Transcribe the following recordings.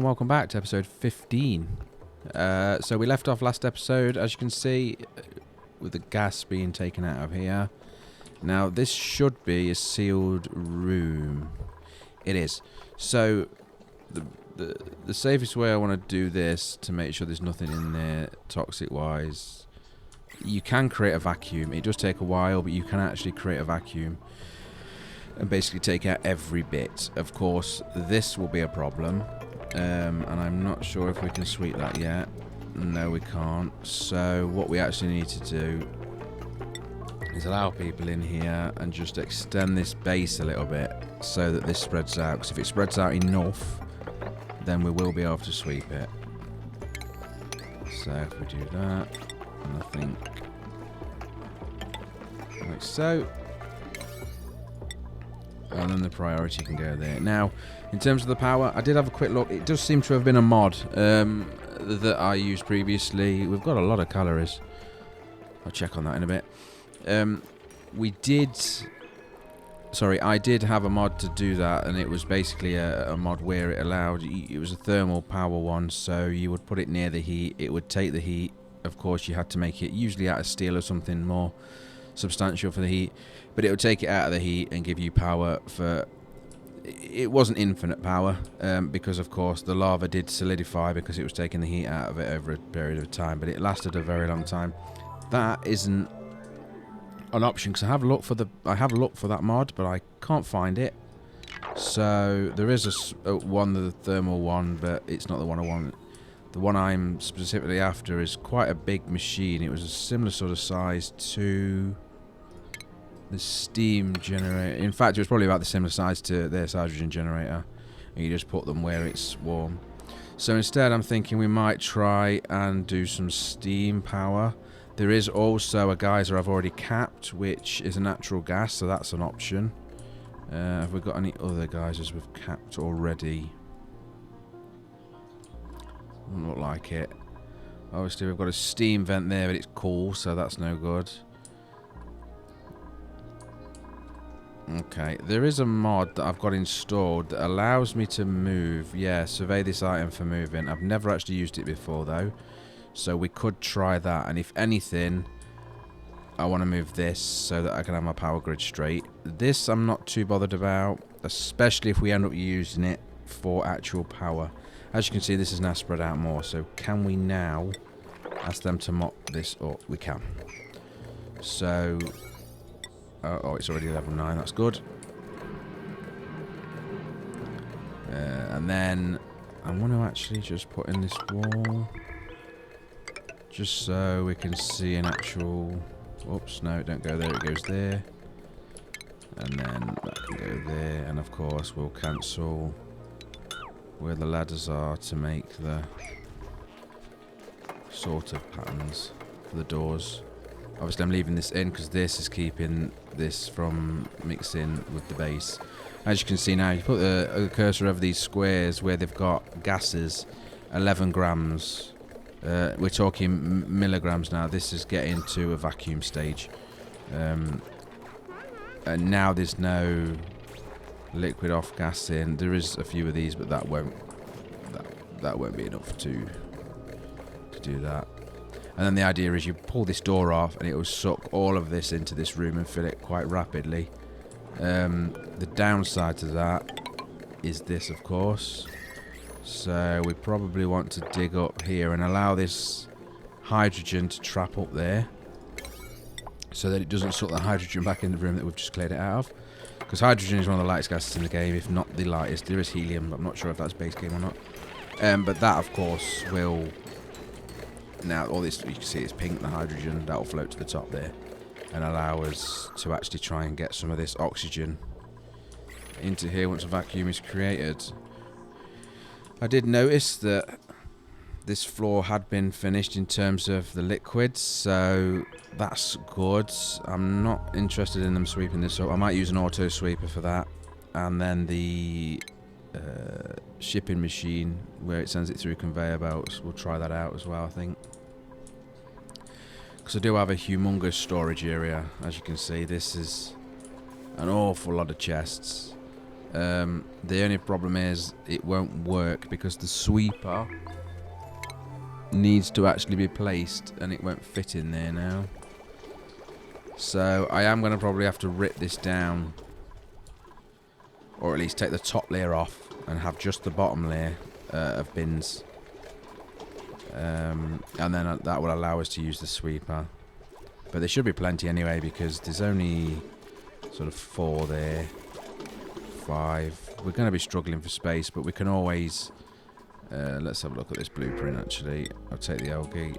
and welcome back to episode 15. So we left off last episode, as you can see, with the gas being taken out of here. Now this should be a sealed room. It is. So the safest way I want to do this to make sure there's nothing in there toxic wise, you can create a vacuum. It does take a while, but you can actually create a vacuum and basically take out every bit. Of course, this will be a problem, and I'm not sure if we can sweep that yet. No, we can't. So what we actually need to do is allow people in here and just extend this base a little bit so that this spreads out. Because if it spreads out enough, then we will be able to sweep it. So if we do that, and I think like so. And then the priority can go there. Now, in terms of the power, I did have a quick look. It does seem to have been a mod that I used previously. We've got a lot of calories. I'll check on that in a bit. I did have a mod to do that, and it was basically a mod where it allowed, it was a thermal power one, so you would put it near the heat, it would take the heat. Of course, you had to make it usually out of steel or something more substantial for the heat, but it would take it out of the heat and give you power for, it wasn't infinite power, because of course the lava did solidify because it was taking the heat out of it over a period of time, but it lasted a very long time. That isn't an option because I have looked for that mod, but I can't find it. So there is the thermal one, but it's not the one I want. The one I'm specifically after is quite a big machine. It was a similar sort of size to the steam generator. In fact, it was probably about the similar size to this hydrogen generator. And you just put them where it's warm. So instead, I'm thinking we might try and do some steam power. There is also a geyser I've already capped, which is a natural gas, so that's an option. Have we got any other geysers we've capped already? Doesn't look like it. Obviously, we've got a steam vent there, but it's cool, so that's no good. Okay, there is a mod that I've got installed that allows me to move. Yeah, survey this item for moving. I've never actually used it before, though. So we could try that, and if anything, I want to move this so that I can have my power grid straight. This I'm not too bothered about, especially if we end up using it for actual power. As you can see, this is now spread out more, so can we now ask them to mop this up? We can. So, oh, it's already level 9, that's good. And then I want to actually just put in this wall, just so we can see an actual, oops, no, don't go there, it goes there. And then that can go there, and of course we'll cancel where the ladders are to make the sort of patterns for the doors. Obviously I'm leaving this in because this is keeping this from mixing with the base. As you can see now, you put the cursor over these squares where they've got gases, 11 grams. We're talking milligrams now. This is getting to a vacuum stage. And now there's no liquid off gas in. There is a few of these, but that won't be enough to do that. And then the idea is you pull this door off and it will suck all of this into this room and fill it quite rapidly. The downside to that is this, of course. So we probably want to dig up here and allow this hydrogen to trap up there so that it doesn't suck the hydrogen back in the room that we've just cleared it out of. Because hydrogen is one of the lightest gases in the game, if not the lightest. There is helium, but I'm not sure if that's base game or not. But that, of course, will... Now, all this, you can see it's pink, the hydrogen. That will float to the top there and allow us to actually try and get some of this oxygen into here once a vacuum is created. I did notice that this floor had been finished in terms of the liquids, so that's good. I'm not interested in them sweeping this up. I might use an auto sweeper for that, and then the shipping machine where it sends it through conveyor belts, we'll try that out as well, I think, because I do have a humongous storage area. As you can see, this is an awful lot of chests. The only problem is it won't work because the sweeper needs to actually be placed and it won't fit in there now. So I am going to probably have to rip this down, or at least take the top layer off and have just the bottom layer of bins. And then that will allow us to use the sweeper. But there should be plenty anyway because there's only sort of 4 there. 5. We're going to be struggling for space, but we can always... let's have a look at this blueprint actually. I'll take the L-gate.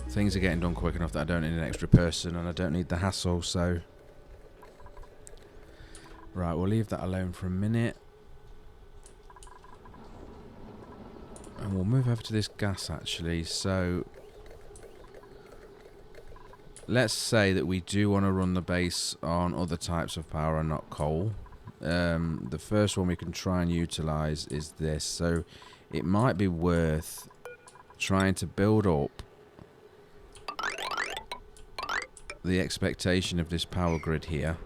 Things are getting done quick enough that I don't need an extra person and I don't need the hassle, so... Right, we'll leave that alone for a minute. And we'll move over to this gas actually. So let's say that we do want to run the base on other types of power and not coal. The first one we can try and utilize is this. So it might be worth trying to build up the expectation of this power grid here.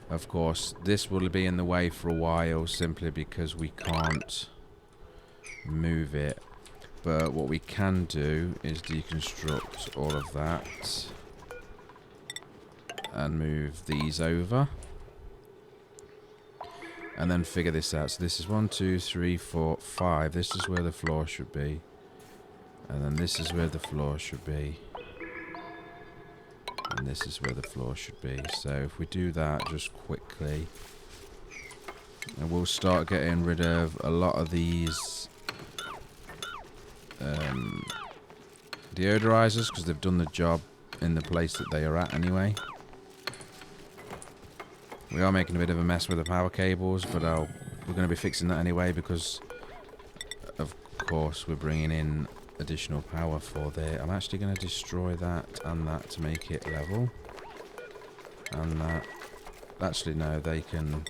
Of course, this will be in the way for a while simply because we can't move it. But what we can do is deconstruct all of that and move these over. And then figure this out. So this is 1, 2, 3, 4, 5. This is where the floor should be. And then this is where the floor should be. And this is where the floor should be. So if we do that just quickly, and we'll start getting rid of a lot of these deodorizers because they've done the job in the place that they are at anyway. We are making a bit of a mess with the power cables, but we're going to be fixing that anyway because of course we're bringing in additional power for there. I'm actually going to destroy that and that to make it level. And that. Actually, no, they can...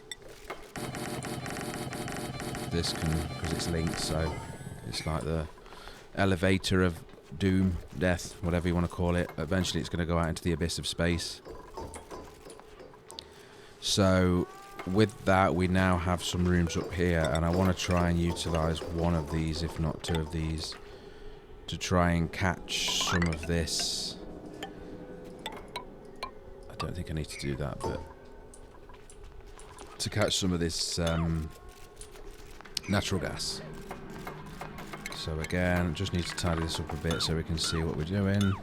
This can, because it's linked, so it's like the elevator of doom, death, whatever you want to call it. Eventually it's going to go out into the abyss of space. So with that, we now have some rooms up here, and I want to try and utilize one of these, if not 2 of these, to try and catch some of this. I don't think I need to do that, but to catch some of this natural gas. So again, just need to tidy this up a bit so we can see what we're doing.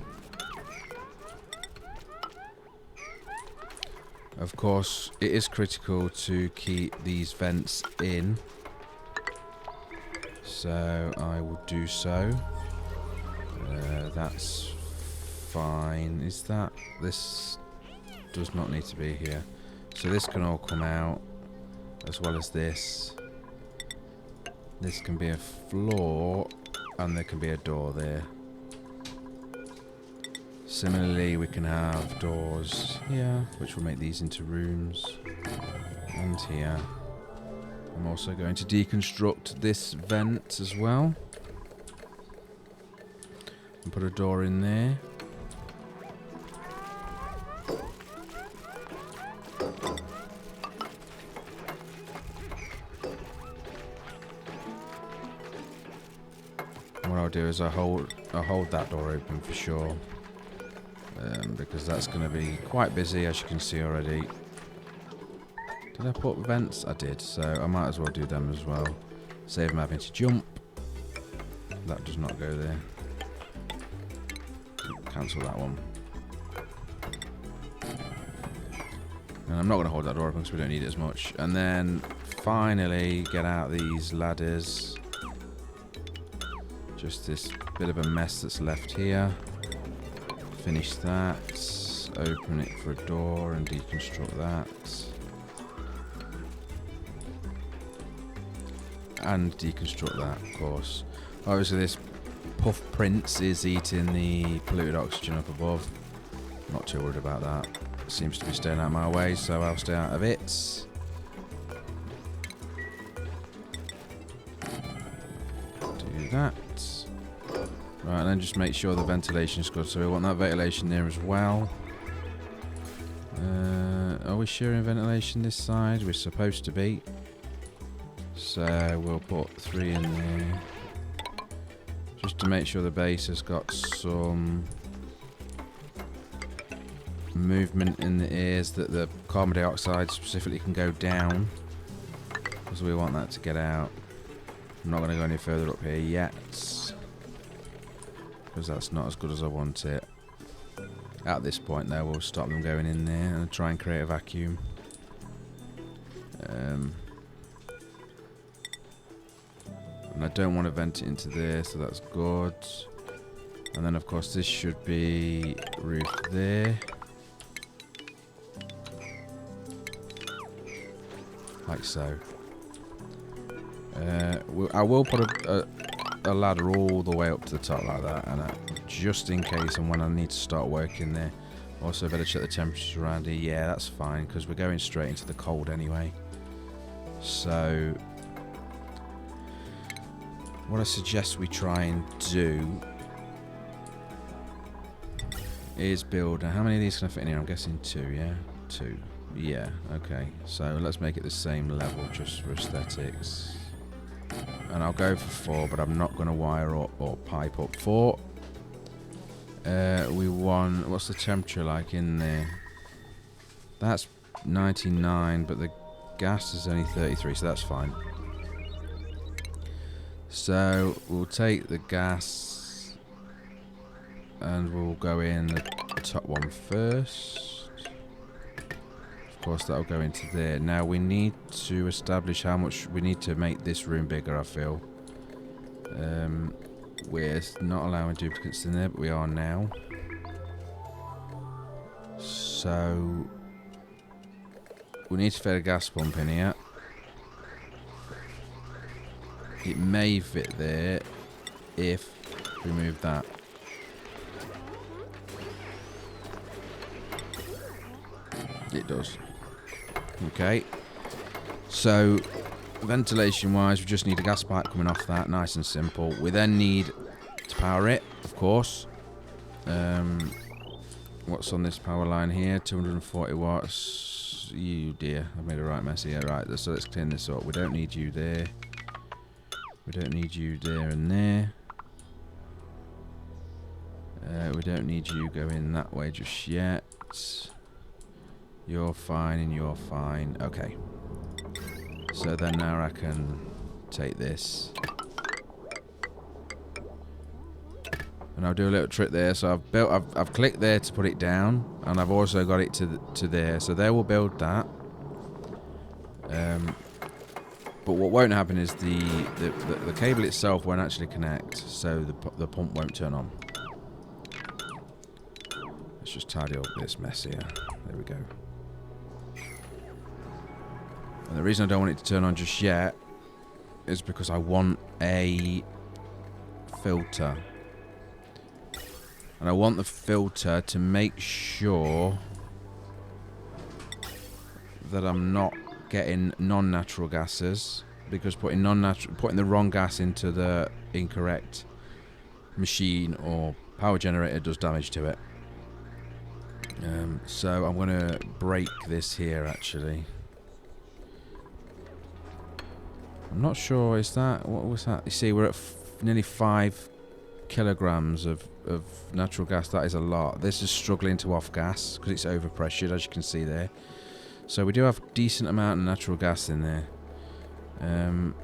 Of course, it is critical to keep these vents in, so I will do so. That's fine. Is that... This does not need to be here. So this can all come out, as well as this. This can be a floor, and there can be a door there. Similarly, we can have doors here, which will make these into rooms, and here. I'm also going to deconstruct this vent as well, and put a door in there. And what I'll do is I'll hold that door open for sure. Because that's going to be quite busy, as you can see already. Did I put vents? I did, so I might as well do them as well. Save them having to jump. That does not go there. Cancel that one. And I'm not going to hold that door open because we don't need it as much. And then finally get out these ladders. Just this bit of a mess that's left here. Finish that, open it for a door and deconstruct that. And deconstruct that, of course. Obviously this puff prince is eating the polluted oxygen up above. Not too worried about that. It seems to be staying out of my way, so I'll stay out of it. Do that. Right, and then just make sure the ventilation is good. So we want that ventilation there as well. Are we sharing ventilation this side? We're supposed to be. So we'll put 3 in there. Just to make sure the base has got some movement in the ears, that the carbon dioxide specifically can go down. Because we want that to get out. I'm not going to go any further up here yet. Because that's not as good as I want it. At this point though, we'll stop them going in there and try and create a vacuum. And I don't want to vent it into there, so that's good. And then of course this should be roof there. Like so. I will put a ladder all the way up to the top like that, and just in case and when I need to start working there. Also better check the temperatures around here. Yeah, that's fine, because we're going straight into the cold anyway. So what I suggest we try and do is build... How many of these can I fit in here? I'm guessing 2, yeah? 2. Yeah, okay. So let's make it the same level just for aesthetics. And I'll go for 4, but I'm not going to wire up or pipe up 4. We want... What's the temperature like in there? That's 99, but the gas is only 33, so that's fine. So we'll take the gas and we'll go in the top one first. Of course that'll go into there. Now we need to establish how much we need to make this room bigger, I feel. We're not allowing duplicates in there, but we are now. So we need to fit a gas pump in here. It may fit there if we move that. It does. Okay. So, ventilation wise, we just need a gas pipe coming off that. Nice and simple. We then need to power it, of course. What's on this power line here? 240 watts. You dear. I've made a right mess here. Right, so let's clean this up. We don't need you there. We don't need you there and there. We don't need you going that way just yet. You're fine and you're fine. Okay. So then now I can take this. And I'll do a little trick there. So I've clicked there to put it down, and I've also got it to there. So there we'll build that. But what won't happen is the cable itself won't actually connect, so the pump won't turn on. Let's just tidy up this mess here. There we go. And the reason I don't want it to turn on just yet is because I want a filter. And I want the filter to make sure that I'm not getting non-natural gases, because putting the wrong gas into the incorrect machine or power generator does damage to it. So I'm going to break this here actually. I'm not sure, is that, what was that? You see, we're at nearly 5 kilograms of natural gas. That is a lot. This is struggling to off gas because it's overpressured, as you can see there. So we do have a decent amount of natural gas in there. And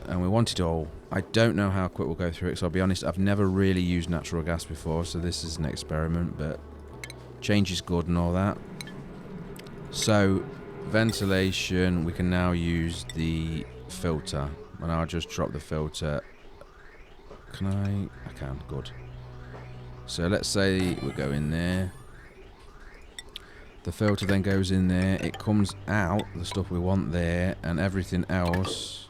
we want it all. I don't know how quick we'll go through it, so I'll be honest, I've never really used natural gas before, so this is an experiment, but change is good and all that. So, ventilation, we can now use the filter, and I'll just drop the filter. Can I can, good. So let's say we go in there. The filter then goes in there, it comes out, the stuff we want there, and everything else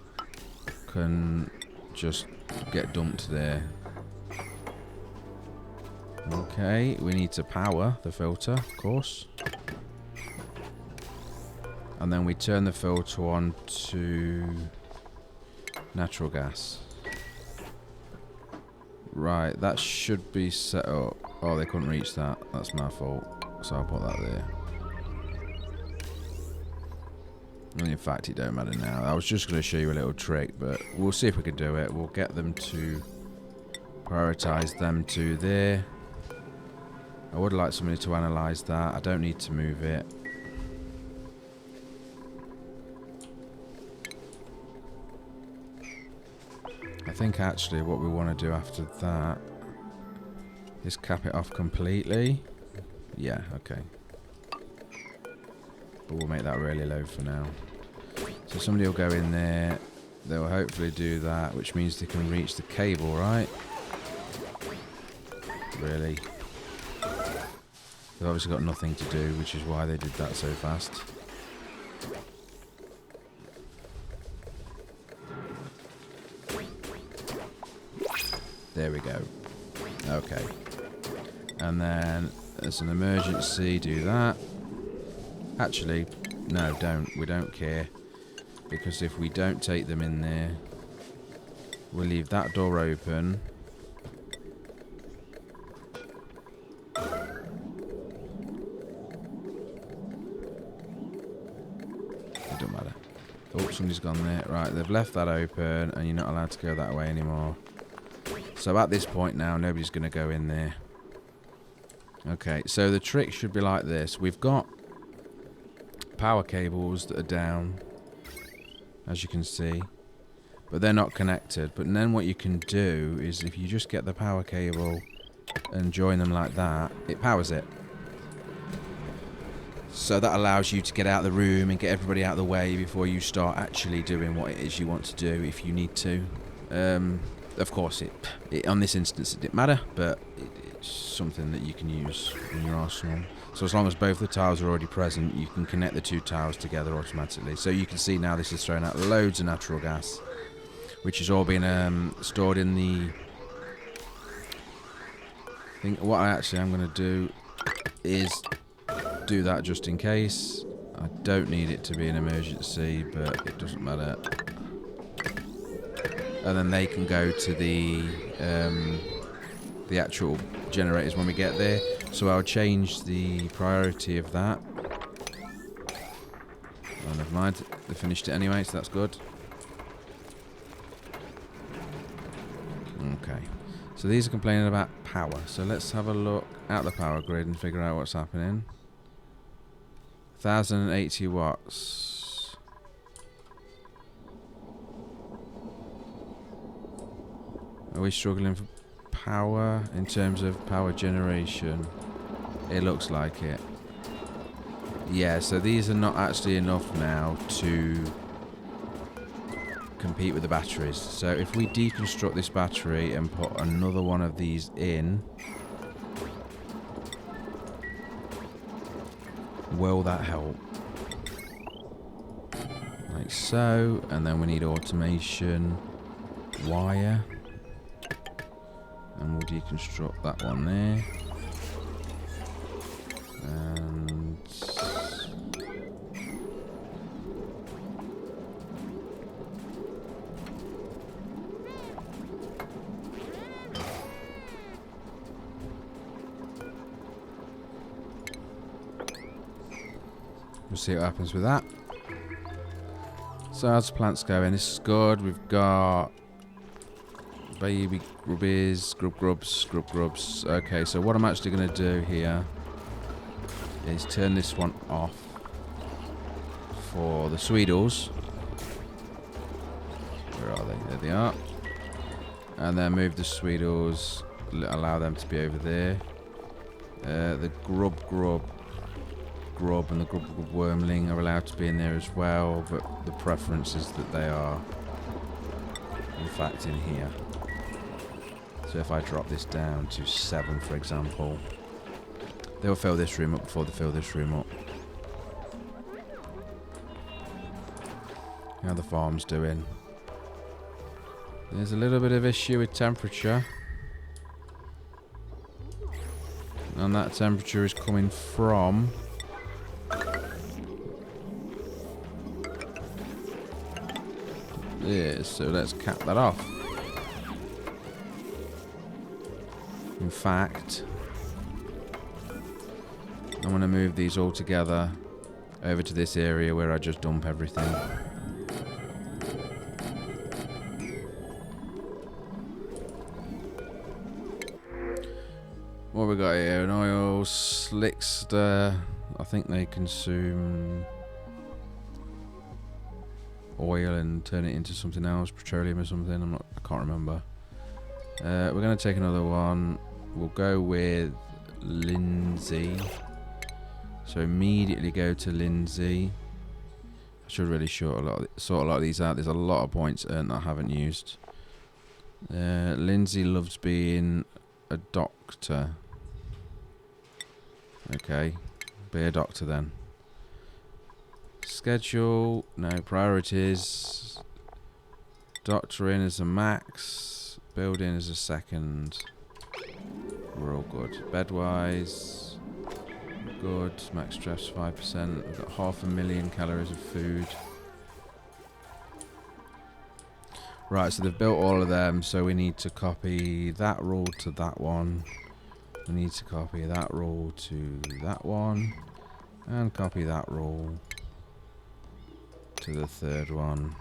can just get dumped there. Okay, we need to power the filter, of course. And then we turn the filter on to natural gas. Right, that should be set up. Oh, they couldn't reach that. That's my fault. So I'll put that there. And in fact, it don't matter now. I was just going to show you a little trick, but we'll see if we can do it. We'll get them to prioritize them to there. I would like somebody to analyze that. I don't need to move it. I think actually what we want to do after that is cap it off completely. Yeah, okay. But we'll make that really low for now. So somebody will go in there. They'll hopefully do that, which means they can reach the cable, right? Really? They've obviously got nothing to do, which is why they did that so fast. There we go. Okay. And then as an emergency, do that. Actually, no, don't. We don't care. Because if we don't take them in there, we'll leave that door open. It don't matter. Oh, somebody's gone there. Right, they've left that open, and you're not allowed to go that way anymore. So at this point now, nobody's going to go in there. Okay, so the trick should be like this. We've got power cables that are down, as you can see, but they're not connected. But then what you can do is if you just get the power cable and join them like that, it powers it. So that allows you to get out of the room and get everybody out of the way before you start actually doing what it is you want to do if you need to. Of course, it on this instance it didn't matter, but it's something that you can use in your arsenal. So as long as both the tiles are already present, you can connect the two tiles together automatically. So you can see now this is throwing out loads of natural gas, which is all being stored in the thing. What I actually am going to do is do that just in case. I don't need it to be an emergency, but it doesn't matter. And then they can go to the actual generators when we get there. So I'll change the priority of that. Oh, never mind. They finished it anyway, so that's good. Okay. So these are complaining about power. So let's have a look at the power grid and figure out what's happening. 1080 watts. Are we struggling for power in terms of power generation? It looks like it. Yeah, so these are not actually enough now to compete with the batteries. So if we deconstruct this battery and put another one of these in, will that help? Like so. And then we need automation wire. And we'll deconstruct that one there. And we'll see what happens with that. So how's the plants going? This is good. We've got baby grubbies, grubs. Okay, so what I'm actually going to do here is turn this one off for the Sweedles. Where are they? There they are. And then move the Sweedles, allow them to be over there. The grub and the grub wormling are allowed to be in there as well, but the preference is that they are in fact in here. So if I drop this down to 7, for example, they'll fill this room up before they fill this room up. How the farm's doing? There's a little bit of issue with temperature. And that temperature is coming from this, so let's cap that off. In fact, I'm going to move these all together over to this area where I just dump everything. What we got here? An oil slickster. I think they consume oil and turn it into something else, petroleum or something. I can't remember. We're gonna take another one. We'll go with Lindsay. So immediately go to Lindsay. I should really sort a lot of these out. There's a lot of points earned I haven't used. Lindsay loves being a doctor. Okay, be a doctor then. Schedule, no priorities. Doctoring is a max. Building is a second. We're all good. Bedwise, good. Max stress 5%. We've got 500,000 calories of food. Right, so they've built all of them, so we need to copy that rule to that one. We need to copy that rule to that one. And copy that rule to the third one.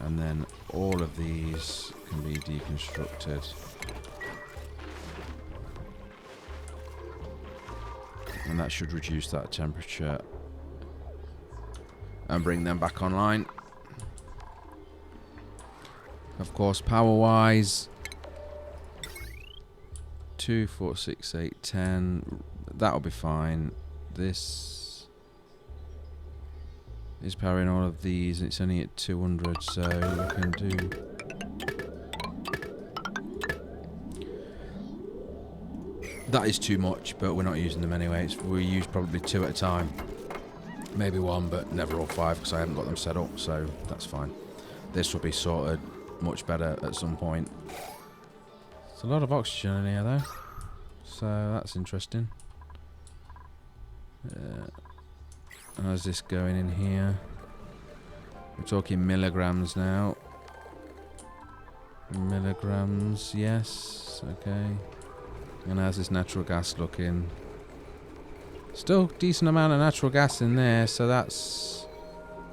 And then all of these can be deconstructed. And that should reduce that temperature and bring them back online. Of course, power wise, 2, 4, 6, 8, 10. That'll be fine. This is powering all of these, and it's only at 200, so we can do. That is too much, but we're not using them anyway. We use probably 2 at a time, maybe 1, but never all 5 because I haven't got them set up, so that's fine. This will be sorted much better at some point. There's a lot of oxygen in here though, so that's interesting. How's this going in here? We're talking milligrams now. Milligrams, yes, okay. And how's this natural gas looking? Still decent amount of natural gas in there, so that's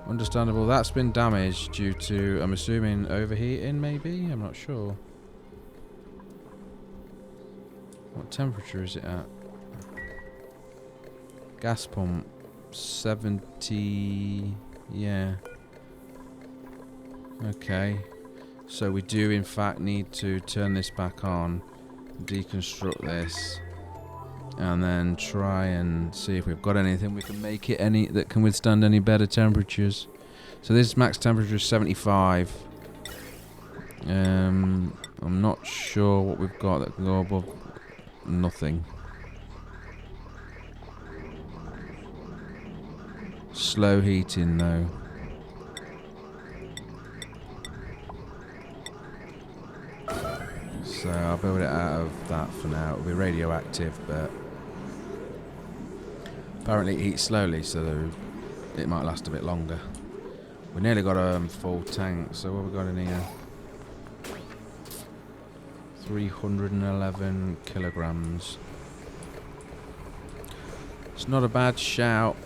understandable. That's been damaged due to, I'm assuming, overheating maybe? I'm not sure. What temperature is it at? Gas pump 70, yeah. Okay. So we do in fact need to turn this back on, deconstruct this, and then try and see if we've got anything we can make it any that can withstand any better temperatures. So this max temperature is 75. I'm not sure what we've got that can go above nothing. Slow heating though. So I'll build it out of that for now. It'll be radioactive, but apparently it heats slowly, so it might last a bit longer. We nearly got a full tank, so what have we got in here? 311 kilograms. It's not a bad shout.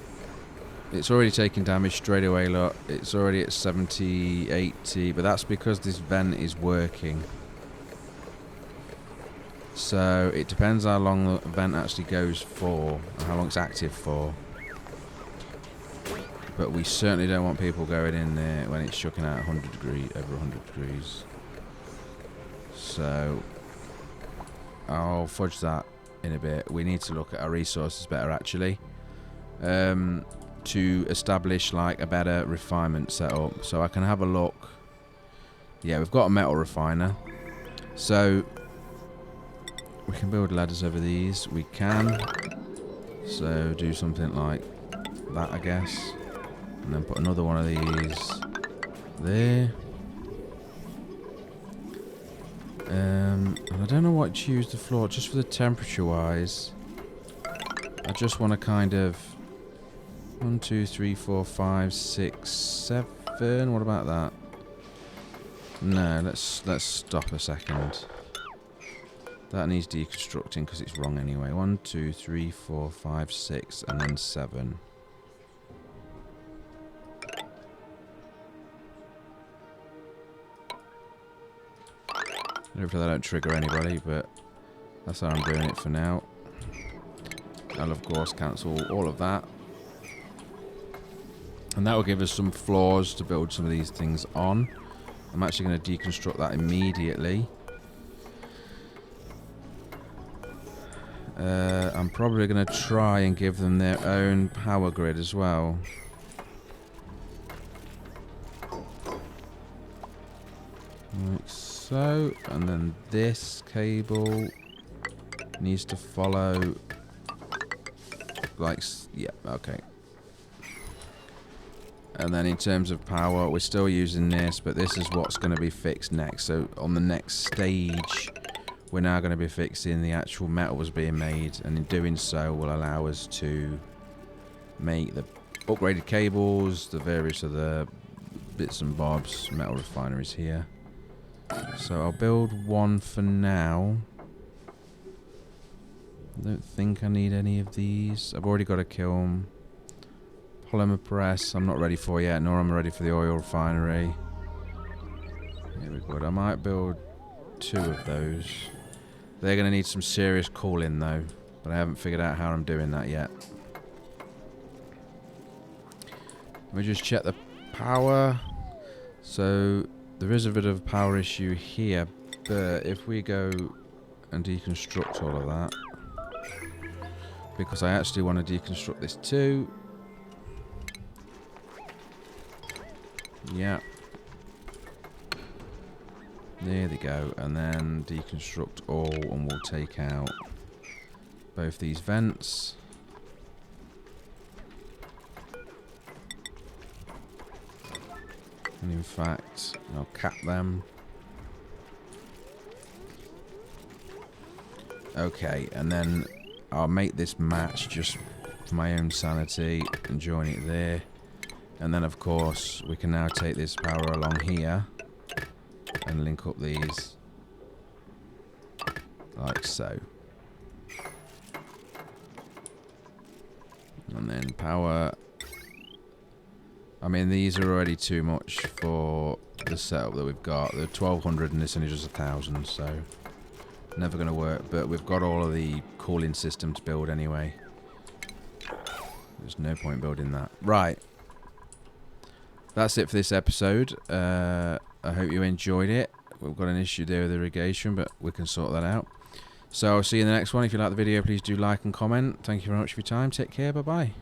It's already taking damage straight away, look. It's already at 70, 80, but that's because this vent is working. So it depends how long the vent actually goes for, and how long it's active for. But we certainly don't want people going in there when it's chucking out 100 degrees, over 100 degrees. So I'll fudge that in a bit. We need to look at our resources better actually, to establish like a better refinement setup. So I can have a look. Yeah, we've got a metal refiner. So we can build ladders over these. We can. So do something like that, I guess. And then put another one of these there. And I don't know what to use the floor, just for the temperature wise. I just want to kind of 1, 2, 3, 4, 5, 6, 7. What about that? No, let's stop a second. That needs deconstructing because it's wrong anyway. 1, 2, 3, 4, 5, 6, and then 7. Hopefully they don't trigger anybody, but that's how I'm doing it for now. I'll of course cancel all of that. And that will give us some floors to build some of these things on. I'm actually going to deconstruct that immediately. I'm probably going to try and give them their own power grid as well. Like so. And then this cable needs to follow. Like, yeah, okay. And then in terms of power, we're still using this, but this is what's going to be fixed next. So on the next stage, we're now going to be fixing the actual metals being made, and in doing so will allow us to make the upgraded cables, the various other bits and bobs, metal refineries here. So I'll build one for now. I don't think I need any of these. I've already got a kiln. Polymer press, I'm not ready for yet, nor am I ready for the oil refinery. Here we go. I might build 2 of those. They're going to need some serious cooling though, but I haven't figured out how I'm doing that yet. Let me just check the power. So there is a bit of a power issue here, but if we go and deconstruct all of that, because I actually want to deconstruct this too. Yeah. There they go. And then deconstruct all, and we'll take out both these vents. And in fact, I'll cap them. Okay, and then I'll make this match just for my own sanity and join it there. And then of course we can now take this power along here and link up these like so. And then power. I mean, these are already too much for the setup that we've got. They're 1200 and this only just 1000, so never going to work. But we've got all of the cooling system to build anyway. There's no point building that. Right. That's it for this episode. I hope you enjoyed it. We've got an issue there with irrigation, but we can sort that out. So I'll see you in the next one. If you like the video, please do like and comment. Thank you very much for your time. Take care. Bye-bye.